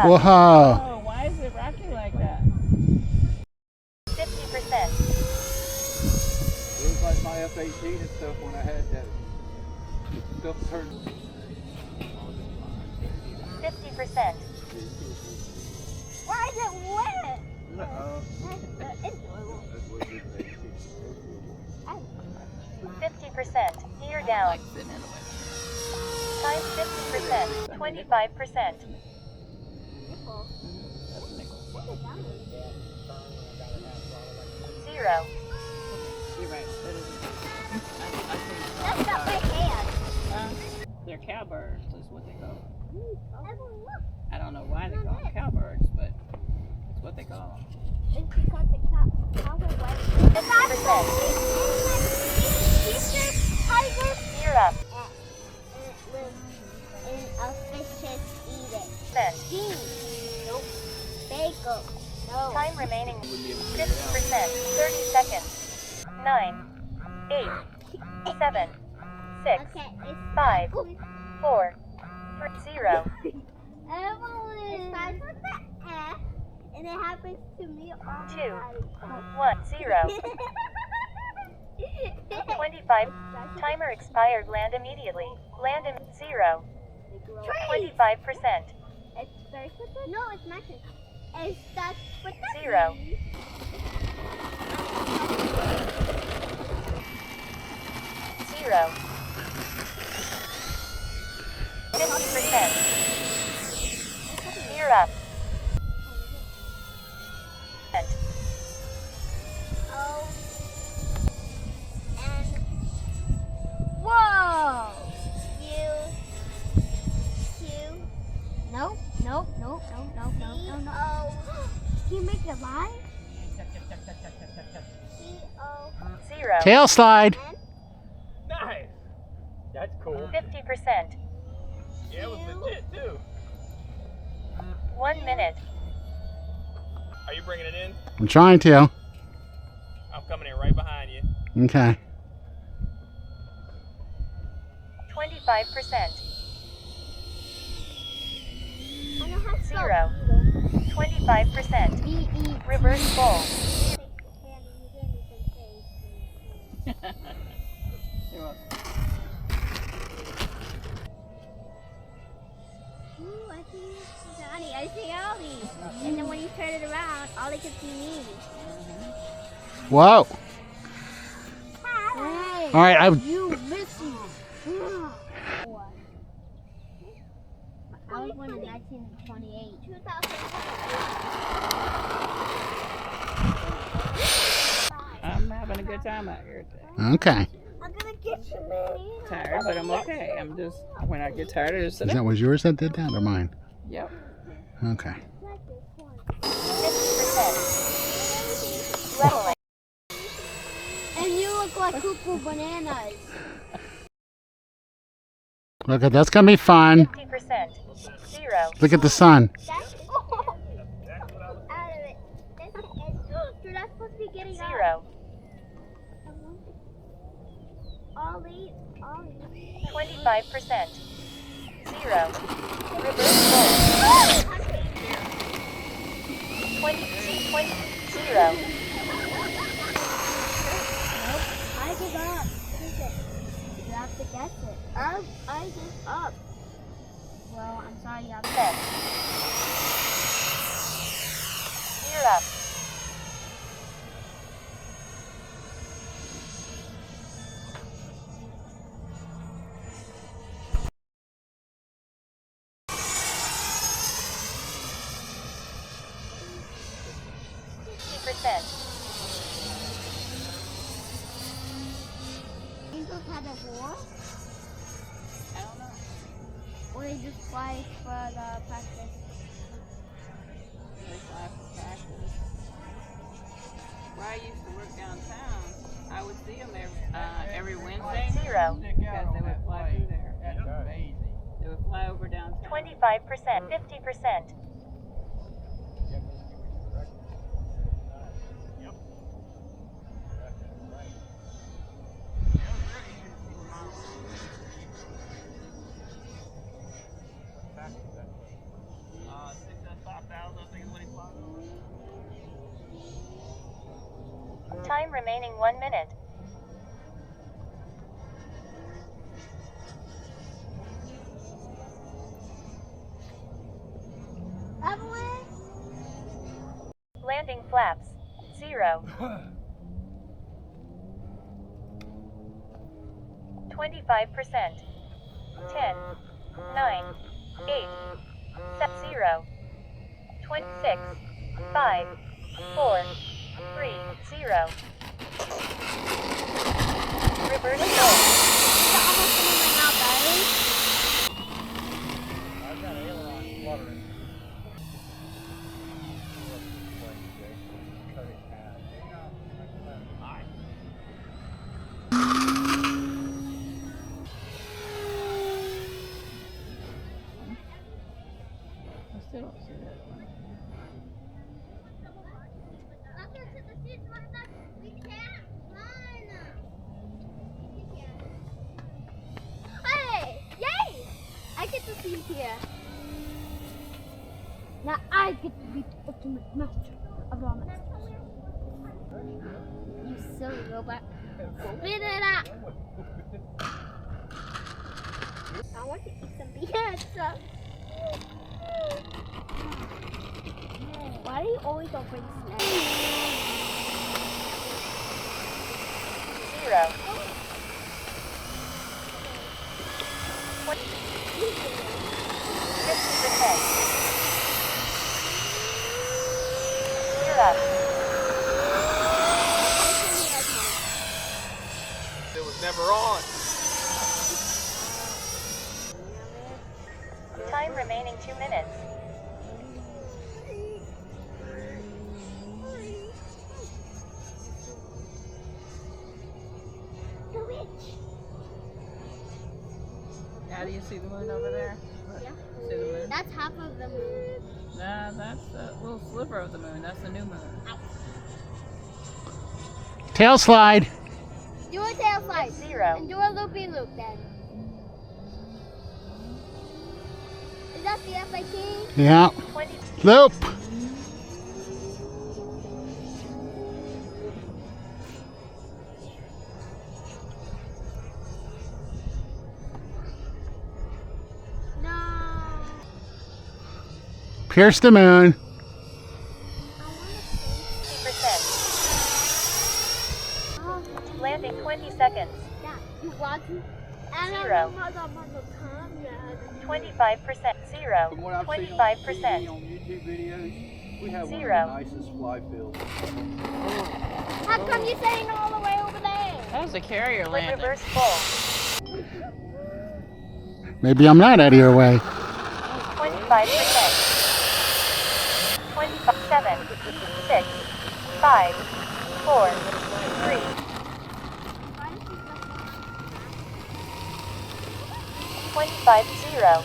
up. Whoa. Oh, why is it rocking like that? 50%. It was like my F-18 and stuff when I had that stuff turned. 50%. Why is it wet? No. That's enjoyable. 50%. Gear down. Time 50%. 25%. 0. You're right. That is That's not my hand. they're cowbirds, is what they call them. I don't know why they call them cowbirds, but that's what they call them. It's because the cows are wet. 50%. Tiger. Gear up. And a fish just eat it. Set. Beans. Nope. Bagel. No. Time remaining 50%. 30 seconds. 9, 8, 7, 6, Okay, it's 5, 4, 3, 0. Emily. It starts with the F, and it happens to me all the 2, time. 1, 0. 25. Timer expired. Land immediately. Land in 0. 25%. It starts with the no, it's not. It starts with the 0. 0. 50%. Gear up. O N. Whoa! Q. Nope. No. Can you make it live? C-O. 0. Tail slide. Nice. That's cool. 50%. Yeah, it was legit too. 1 minute. Are you bringing it in? I'm trying to. I'm coming in right behind you. Okay. 25%. I know how to spell 0. 25%. B-E. Reverse bowl. You're welcome. Ooh, I see Johnny. I see Ollie. And then when you turn it around, Ollie can see me. Whoa. Hey, All right. you missing. I was born in 1928. 2005. I'm having a good time out here today. Okay. I'm gonna get you, man. Tired, but I'm okay. I'm just, when I get tired, I just sit Is down. that was yours that did that or mine? Yep. Okay. 50%. Leveling. And you look like cuckoo bananas. Look at that's gonna be fun. 50%. 0. Look at the sun. That's out of it. You're not supposed to be getting 0. Ollie. 25%. 0. Reverse bowl. 20, 0. I give up. You have to guess it. I give up. Well, I'm sorry you have to 10. Gear up. Angels had a war? I don't know. Or they just fly for the practice? They fly for practice. Where I used to work downtown, I would see them every Wednesday. 0. Because they would fly through there. That's amazing. They would fly over downtown. 25%. 50%. Time remaining 1 minute. Evelyn? Landing flaps. 0. 25%. 10. 9. 8. 0. 26. 5. 4. 3. 0. Reverse roll. It's almost gonna run out, guys. I've got aileron fluttering. Cut it half. Alright. I still don't see that one. Hey! Yay! I get to see here. Now I get to be the ultimate master of all masters. You silly robot. Spit it out! I want to eat some pizza. Why do you always open snacks? 0. 50%. Gear up. It was never on. Time remaining 2 minutes. The witch. Now do you see the moon over there? Yeah. See the moon? That's half of the moon. Nah, that's a little sliver of the moon. That's the new moon. Tail slide. Do a tail slide. 0. And do a loopy loop then. Is that the FIT? Yeah. 20. Loop. No. Pierce the moon. 50%. Oh, Landing 20 seconds. yeah. You want to? 0. 25%. 0. From what I've seen on 25%. TV, on YouTube videos, we have 0. one of the nicest fly fields. How come you're saying all the way over there? That was a carrier With landing. reverse full. Maybe I'm not out of your way. 25%. 27. 6. 5. 4. 3. 25. 0.